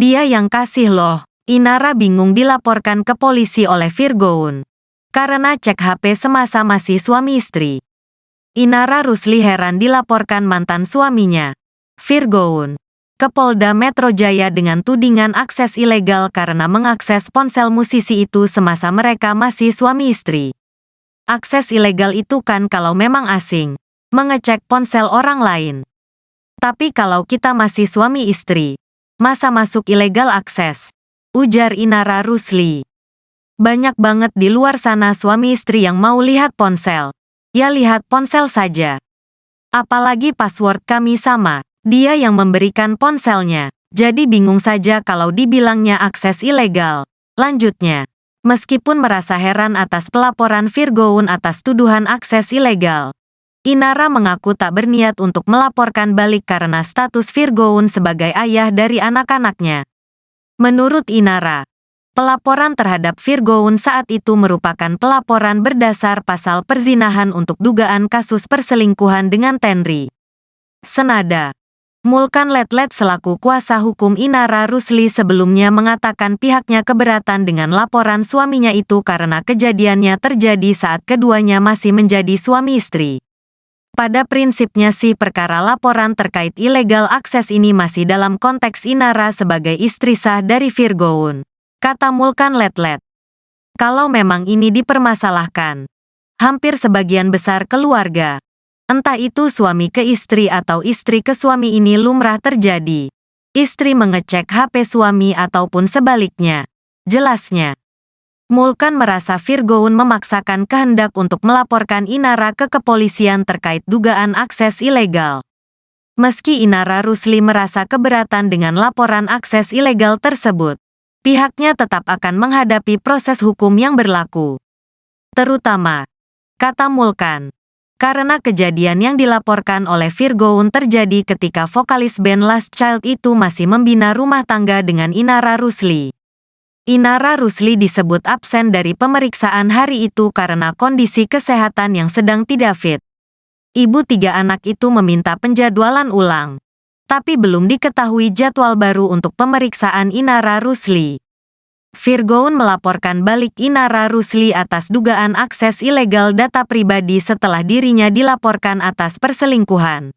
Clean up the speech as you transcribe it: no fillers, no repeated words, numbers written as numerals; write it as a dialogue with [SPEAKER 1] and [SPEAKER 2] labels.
[SPEAKER 1] Dia yang kasih loh. Inara bingung dilaporkan ke polisi oleh Virgoun. Karena cek HP semasa masih suami istri. Inara Rusli heran dilaporkan mantan suaminya, Virgoun, ke Polda Metro Jaya dengan tudingan akses ilegal karena mengakses ponsel musisi itu semasa mereka masih suami istri. Akses ilegal itu kan kalau memang asing, mengecek ponsel orang lain. Tapi kalau kita masih suami istri, masa masuk ilegal akses? Ujar Inara Rusli. Banyak banget di luar sana suami istri yang mau lihat ponsel. Ya lihat ponsel saja. Apalagi password kami sama, dia yang memberikan ponselnya. Jadi bingung saja kalau dibilangnya akses ilegal. Lanjutnya, meskipun merasa heran atas pelaporan Virgoun atas tuduhan akses ilegal, Inara mengaku tak berniat untuk melaporkan balik karena status Virgoun sebagai ayah dari anak-anaknya. Menurut Inara, pelaporan terhadap Virgoun saat itu merupakan pelaporan berdasar pasal perzinahan untuk dugaan kasus perselingkuhan dengan Tenri. Senada, Mulkan Letlet selaku kuasa hukum Inara Rusli sebelumnya mengatakan pihaknya keberatan dengan laporan suaminya itu karena kejadiannya terjadi saat keduanya masih menjadi suami istri. Pada prinsipnya sih perkara laporan terkait ilegal akses ini masih dalam konteks Inara sebagai istri sah dari Virgoun, kata Mulkan Letlet. Kalau memang ini dipermasalahkan, hampir sebagian besar keluarga, entah itu suami ke istri atau istri ke suami ini lumrah terjadi. Istri mengecek HP suami ataupun sebaliknya, jelasnya. Mulkan merasa Virgoun memaksakan kehendak untuk melaporkan Inara ke kepolisian terkait dugaan akses ilegal. Meski Inara Rusli merasa keberatan dengan laporan akses ilegal tersebut, pihaknya tetap akan menghadapi proses hukum yang berlaku. Terutama, kata Mulkan, karena kejadian yang dilaporkan oleh Virgoun terjadi ketika vokalis band Last Child itu masih membina rumah tangga dengan Inara Rusli. Inara Rusli disebut absen dari pemeriksaan hari itu karena kondisi kesehatan yang sedang tidak fit. Ibu 3 anak itu meminta penjadwalan ulang, tapi belum diketahui jadwal baru untuk pemeriksaan Inara Rusli. Virgoun melaporkan balik Inara Rusli atas dugaan akses ilegal data pribadi setelah dirinya dilaporkan atas perselingkuhan.